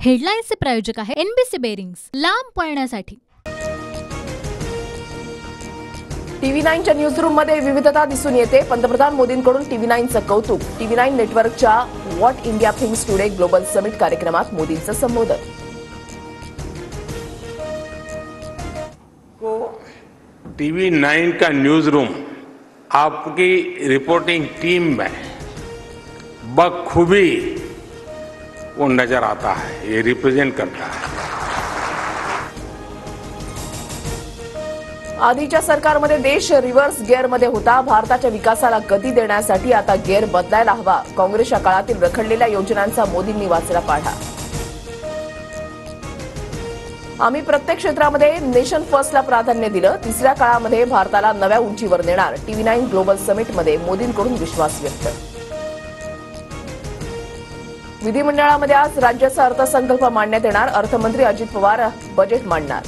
हेडलाईन्सचे प्रायोजक आहे NBC bearings, लांब पळण्यासाठी। TV9च्या न्यूजरूम मध्ये विविधता दिसून येते। पंतप्रधान मोदींकडून TV9चं कौतुक। TV9 नेटवर्कच्या what India things today global summit कार्यक्रमात मोदींचं संबोधन। TV9 का न्यूज रूम आपकी रिपोर्टिंग टीम में बखूबी वो नजर आता है, ये रिप्रेजेंट करता है। आधीच्या सरकारमध्ये देश रिव्हर्स गिअरमध्ये होता। भारताच्या विकासाला गती देण्यासाठी आता गिअर बदलायला हवा। काँग्रेसच्या काळातील रखडलेल्या योजनांचा मोदींनी वाचला पाढा। आम्ही प्रत्येक क्षेत्रामध्ये नेशन फर्स्टला प्राधान्य दिलं। तिसऱ्या काळामध्ये भारताला नव्या उंचीवर नेणार। TV9 ग्लोबल समिटमध्ये मोदींकडून विश्वास व्यक्त। विधिमंडळामध्ये आज राज्याचा अर्थसंकल्प मांडण्यात येणार। अर्थमंत्री अजित पवार बजेट मांडणार।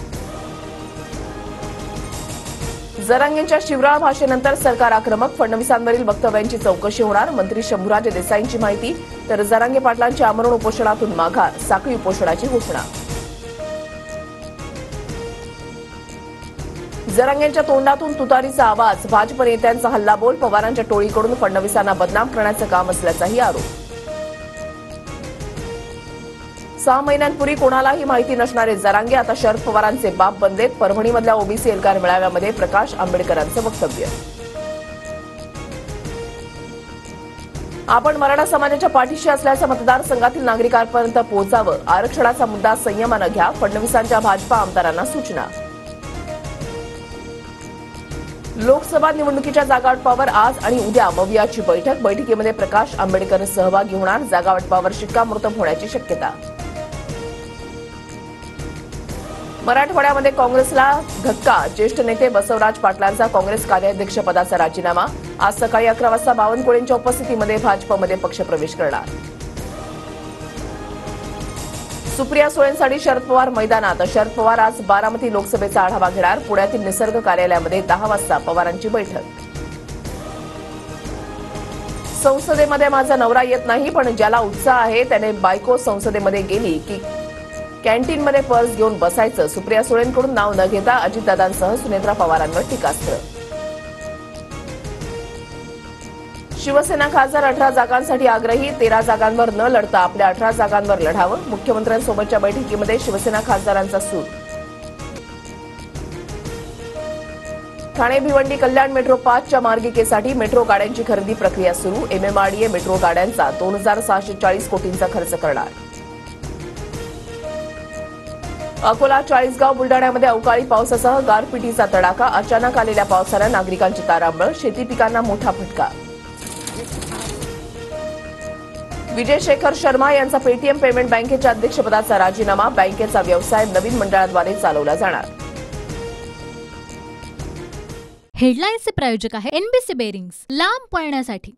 जरांगेंच्या शिवराळ भाषेनंतर सरकार आक्रमक। फडणवीसांवरील वक्तव्यांची चौकशी होणार। मंत्री शंभूराज देसाईंची माहिती, तर जरांगे पाटलांच्या आमरण उपोषणातून माघार। साखळी उपोषणाची घोषणा। जरांगेंच्या तोंडातून तुतारीचा आवाज। भाजप नेत्यांचा हल्लाबोल। पवारांच्या टोळीकडून फडणवीसांना बदनाम करण्याचं काम असल्याचाही आरोप। 6 महिन्यांपूर्वी कोणालाही माहिती नसणारे जरांगे आता शरद पवारांचे बाप बनलेत। परभणीमधल्या ओबीसी एल्गार मेळाव्यामध्ये प्रकाश आंबेडकरांचं वक्तव्य। आपण मराठा समाजाच्या पाठीशी असल्याचं मतदारसंघातील नागरिकांपर्यंत पोहोचावं। आरक्षणाचा मुद्दा संयमानं घ्या। फडणवीसांच्या भाजपा आमदारांना सूचना। लोकसभा निवडणुकीच्या जागावाटपावर आज आणि उद्या मवियाची बैठक। बैठकीमध्ये प्रकाश आंबेडकर सहभागी होणार। जागावाटपावर शिक्कामोर्तब होण्याची शक्यता। मराठवाड्यामध्ये काँग्रेसला धक्का। ज्येष्ठ नेते बसवराज पाटलांचा काँग्रेस कार्याध्यक्षपदाचा राजीनामा। आज सकाळी 11 वाजता बावनकुळेंच्या उपस्थितीमध्ये भाजपमध्ये पक्षप्रवेश करणार। सुप्रिया सुळेंसाठी शरद पवार मैदानात। शरद पवार आज बारामती लोकसभेचा आढावा घेणार। पुण्यातील निसर्ग कार्यालयामध्ये 10 वाजता पवारांची बैठक। संसदेमध्ये माझा नवरा येत नाही, पण ज्याला उत्साह आहे त्याने बायको संसदेमध्ये गेली की कॅन्टीनमध्ये पर्स घेऊन बसायचं। सुप्रिया सुळेंकडून नाव न घेता अजितदादांसह सुनेत्रा पवारांवर टीकास्त्र। शिवसेना खासदार 18 जागांसाठी आग्रही। 13 जागांवर न लढता आपल्या 18 जागांवर लढावं। मुख्यमंत्र्यांसोबतच्या बैठकीमध्ये शिवसेना खासदारांचा सूर। ठाणे भिवंडी कल्याण मेट्रो 5च्या मार्गिकेसाठी मेट्रो गाड्यांची खरेदी प्रक्रिया सुरू। MMRDA मेट्रो गाड्यांचा 2640 कोटींचा खर्च करणार। अकोला, चाळीसगाव, बुलडाण्यामध्ये अवकाळी पावसासह गारपिटीचा तडाखा। अचानक आलेल्या पावसानं नागरिकांची तारांबळ। शेती पिकांना मोठा फटका। विजय शेखर शर्मा यांचा पेटीएम पेमेंट बँकेच्या अध्यक्षपदाचा राजीनामा। बँकेचा व्यवसाय नवीन मंडळाद्वारे चालवला जाणार। हेडलाईन्सचे प्रायोजक आहे एनबीसी बेरिंग्स, लांब पळण्यासाठी।